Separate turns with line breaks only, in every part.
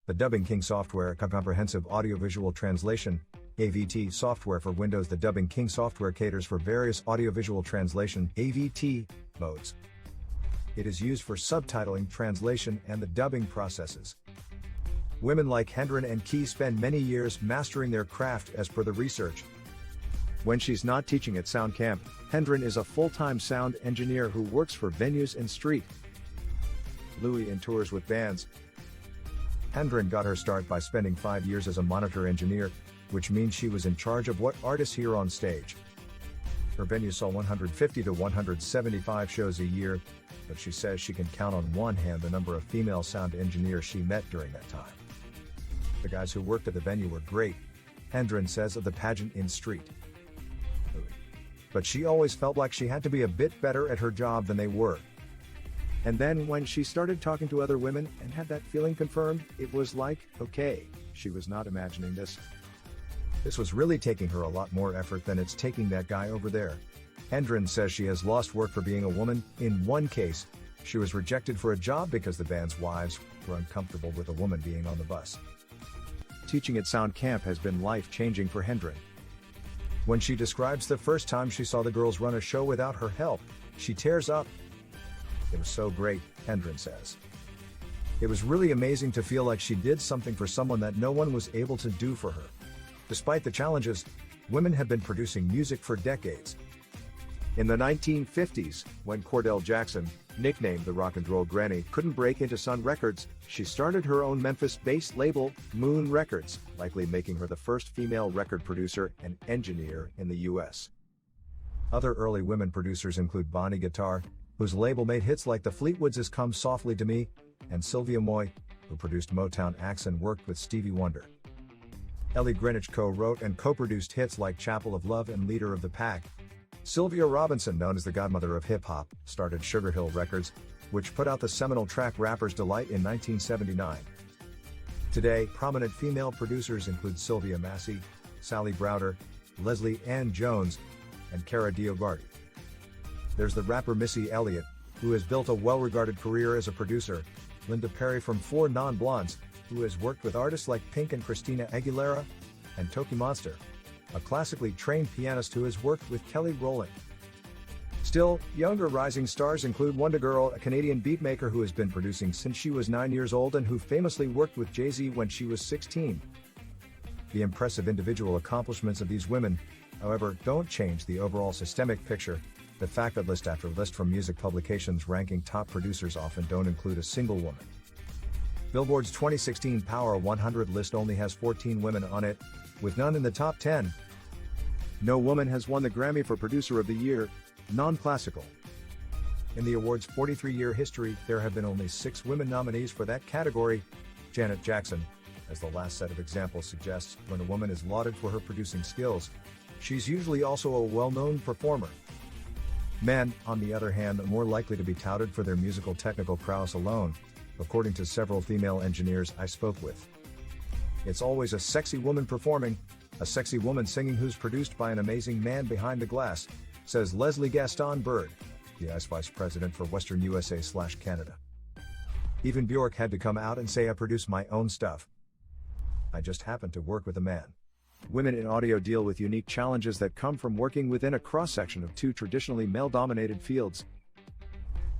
The Dubbing King software, comprehensive audiovisual translation, AVT software for Windows. The Dubbing King software caters for various audiovisual translation (AVT) modes. It is used for subtitling, translation, and the dubbing processes. Women like Hendren and Keyes spend many years mastering their craft, as per the research. When she's not teaching at sound camp, Hendren is a full-time sound engineer who works for venues and street Louis and tours with bands. Hendren got her start by spending 5 years as a monitor engineer, which means she was in charge of what artists hear on stage. Her venue saw 150 to 175 shows a year, but she says she can count on one hand the number of female sound engineers she met during that time. The guys who worked at the venue were great, Hendren says of the Pageant in Street Louis. But she always felt like she had to be a bit better at her job than they were. And then when she started talking to other women and had that feeling confirmed, it was like, okay, she was not imagining this. This was really taking her a lot more effort than it's taking that guy over there. Hendren says she has lost work for being a woman. In one case, she was rejected for a job because the band's wives were uncomfortable with a woman being on the bus. Teaching at sound camp has been life-changing for Hendren. When she describes the first time she saw the girls run a show without her help, she tears up. It was so great, Hendren says. It was really amazing to feel like she did something for someone that no one was able to do for her. Despite the challenges, women have been producing music for decades. In the 1950s, when Cordell Jackson, nicknamed the Rock and Roll Granny, couldn't break into Sun Records, she started her own Memphis-based label, Moon Records, likely making her the first female record producer and engineer in the U.S. Other early women producers include Bonnie Guitar, whose label made hits like the Fleetwoods' Come Softly to Me, and Sylvia Moy, who produced Motown acts and worked with Stevie Wonder. Ellie Greenwich co-wrote and co-produced hits like Chapel of Love and Leader of the Pack. Sylvia Robinson, known as the godmother of hip-hop, started Sugar Hill Records, which put out the seminal track Rapper's Delight in 1979. Today, prominent female producers include Sylvia Massey, Sally Browder, Leslie Ann Jones, and Cara Dioguardi. There's the rapper Missy Elliott, who has built a well-regarded career as a producer, Linda Perry from Four Non-Blondes, who has worked with artists like Pink and Christina Aguilera, and Toki Monster, a classically trained pianist who has worked with Kelly Rowland. Still, younger rising stars include Wonder Girl, a Canadian beatmaker who has been producing since she was 9 years old and who famously worked with Jay-Z when she was 16. The impressive individual accomplishments of these women, however, don't change the overall systemic picture. The fact that list after list from music publications ranking top producers often don't include a single woman. Billboard's 2016 Power 100 list only has 14 women on it, with none in the top 10. No woman has won the Grammy for Producer of the Year, non-classical. In the award's 43-year history, there have been only 6 women nominees for that category. Janet Jackson, as the last set of examples suggests, when a woman is lauded for her producing skills, she's usually also a well-known performer. Men, on the other hand, are more likely to be touted for their musical technical prowess alone, according to several female engineers I spoke with. It's always a sexy woman performing, a sexy woman singing who's produced by an amazing man behind the glass, says Leslie Gaston Bird, the ICE vice president for Western USA/Canada. Even Bjork had to come out and say, I produce my own stuff. I just happen to work with a man. Women in audio deal with unique challenges that come from working within a cross-section of two traditionally male-dominated fields.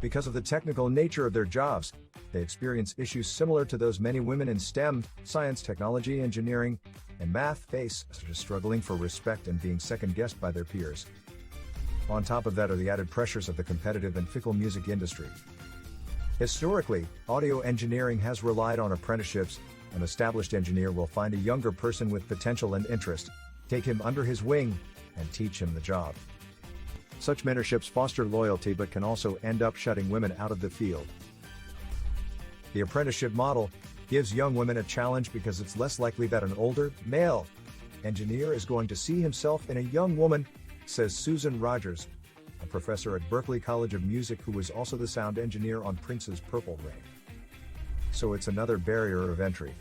Because of the technical nature of their jobs, they experience issues similar to those many women in STEM, science, technology, engineering, and math face, such as struggling for respect and being second-guessed by their peers. On top of that are the added pressures of the competitive and fickle music industry. Historically, audio engineering has relied on apprenticeships. An established engineer will find a younger person with potential and interest, take him under his wing, and teach him the job. Such mentorships foster loyalty but can also end up shutting women out of the field. The apprenticeship model gives young women a challenge because it's less likely that an older, male engineer is going to see himself in a young woman, says Susan Rogers, a professor at Berklee College of Music who was also the sound engineer on Prince's Purple Rain. So it's another barrier of entry.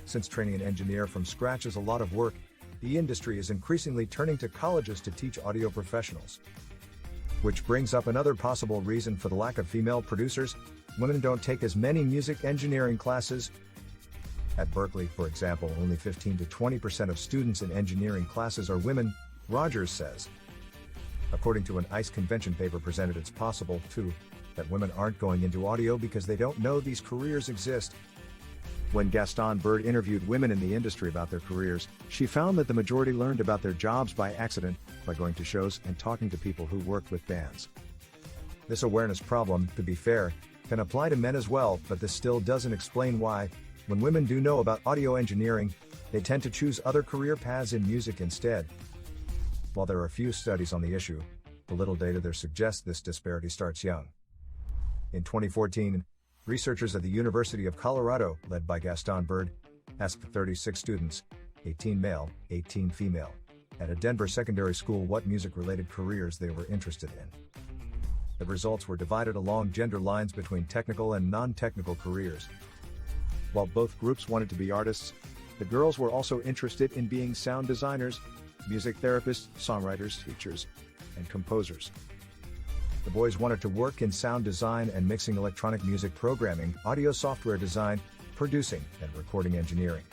Since training an engineer from scratch is a lot of work, the industry is increasingly turning to colleges to teach audio professionals. Which brings up another possible reason for the lack of female producers: women don't take as many music engineering classes. At Berkeley, for example, only 15 to 20% of students in engineering classes are women, Rogers says. According to an ICE convention paper presented, it's possible, too, that women aren't going into audio because they don't know these careers exist. When Gaston Bird interviewed women in the industry about their careers, she found that the majority learned about their jobs by accident, by going to shows and talking to people who worked with bands. This awareness problem, to be fair, can apply to men as well, but this still doesn't explain why, when women do know about audio engineering, they tend to choose other career paths in music instead. While there are few studies on the issue, the little data there suggests this disparity starts young. In 2014, researchers at the University of Colorado, led by Gaston Bird, asked 36 students, 18 male, 18 female, at a Denver secondary school what music-related careers they were interested in. The results were divided along gender lines between technical and non-technical careers. While both groups wanted to be artists, the girls were also interested in being sound designers, music therapists, songwriters, teachers, and composers. The boys wanted to work in sound design and mixing, electronic music programming, audio software design, producing, and recording engineering.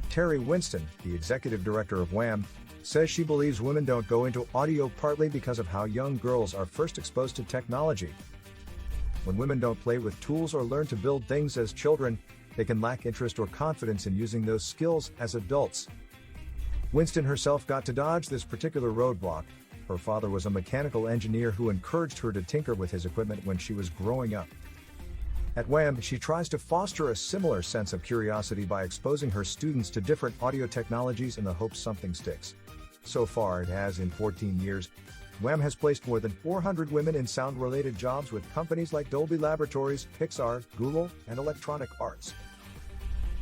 Terry Winston, the executive director of Wham!, says she believes women don't go into audio partly because of how young girls are first exposed to technology. When women don't play with tools or learn to build things as children, they can lack interest or confidence in using those skills as adults. Winston herself got to dodge this particular roadblock. Her father was a mechanical engineer who encouraged her to tinker with his equipment when she was growing up. At Wham!, she tries to foster a similar sense of curiosity by exposing her students to different audio technologies in the hopes something sticks. So far, it has. In 14 years, Wham! Has placed more than 400 women in sound-related jobs with companies like Dolby Laboratories, Pixar, Google, and Electronic Arts.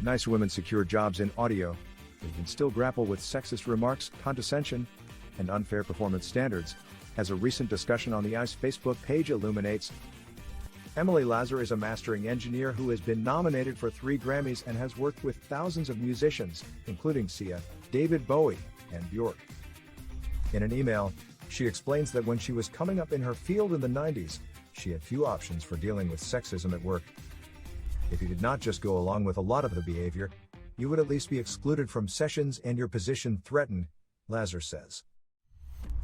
Nice women secure jobs in audio. They can still grapple with sexist remarks, condescension, and unfair performance standards, as a recent discussion on the ICE Facebook page illuminates. Emily Lazar is a mastering engineer who has been nominated for 3 Grammys and has worked with thousands of musicians, including Sia, David Bowie, and Bjork. In an email, she explains that when she was coming up in her field in the 90s, she had few options for dealing with sexism at work. If you did not just go along with a lot of the behavior, you would at least be excluded from sessions and your position threatened, Lazar says.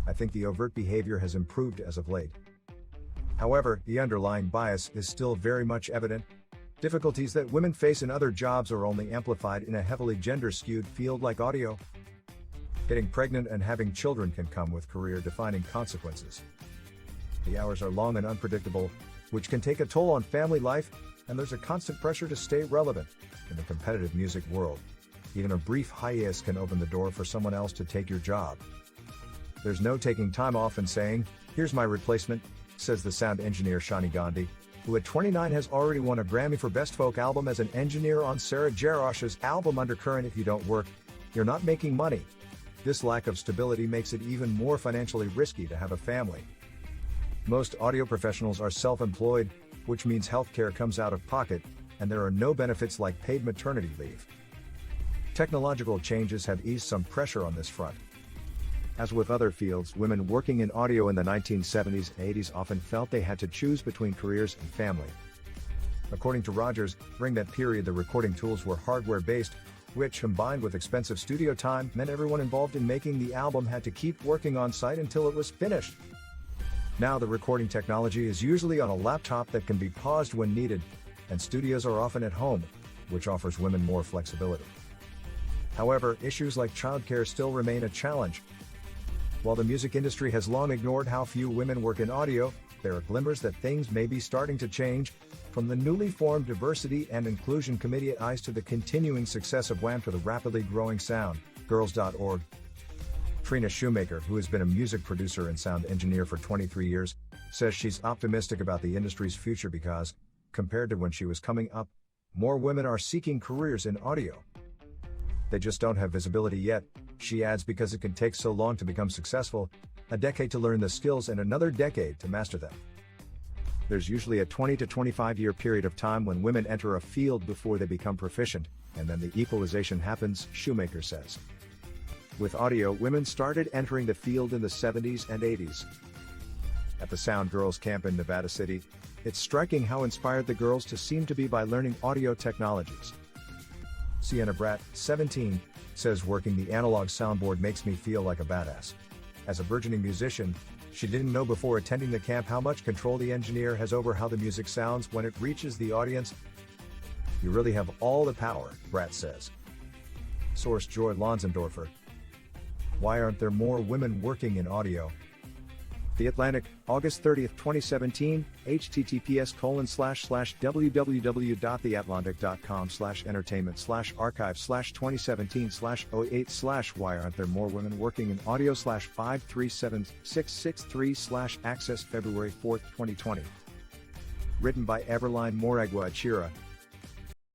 I think the overt behavior has improved as of late. However, the underlying bias is still very much evident. Difficulties that women face in other jobs are only amplified in a heavily gender-skewed field like audio. Getting pregnant and having children can come with career-defining consequences. The hours are long and unpredictable, which can take a toll on family life, and there's a constant pressure to stay relevant in the competitive music world. Even a brief hiatus can open the door for someone else to take your job. There's no taking time off and saying, "Here's my replacement," says the sound engineer Shani Gandhi, who at 29 has already won a Grammy for Best Folk Album as an engineer on Sarah Jarosz's album Undercurrent. If you don't work, you're not making money. This lack of stability makes it even more financially risky to have a family. Most audio professionals are self-employed, which means healthcare comes out of pocket, and there are no benefits like paid maternity leave. Technological changes have eased some pressure on this front. As with other fields, women working in audio in the 1970s and 80s often felt they had to choose between careers and family. According to Rogers, during that period the recording tools were hardware-based, which, combined with expensive studio time, meant everyone involved in making the album had to keep working on site until it was finished. Now the recording technology is usually on a laptop that can be paused when needed, and studios are often at home, which offers women more flexibility. However, issues like childcare still remain a challenge. While the music industry has long ignored how few women work in audio, there are glimmers that things may be starting to change, from the newly formed Diversity and Inclusion Committee at ICE to the continuing success of Wham! To the rapidly growing SoundGirls.org. Trina Shoemaker, who has been a music producer and sound engineer for 23 years, says she's optimistic about the industry's future because, compared to when she was coming up, more women are seeking careers in audio. They just don't have visibility yet, she adds, because it can take so long to become successful, a decade to learn the skills and another decade to master them. There's usually a 20 to 25 year period of time when women enter a field before they become proficient, and then the equalization happens, Shoemaker says. With audio, women started entering the field in the 70s and 80s. At the Sound Girls camp in Nevada City, it's striking how inspired the girls to seem to be by learning audio technologies. Sienna Bratt, 17, says working the analog soundboard makes me feel like a badass. As a burgeoning musician, she didn't know before attending the camp how much control the engineer has over how the music sounds when it reaches the audience. You really have all the power, Bratt says. Source: Joy Lonsendorfer. Why aren't there more women working in audio? The Atlantic, August 30, 2017, https://www.theatlantic.com/entertainment/archive/2017/08/ Why aren't there more women working in audio/537663/access February 4, 2020. Written by Everline Moragua Achira,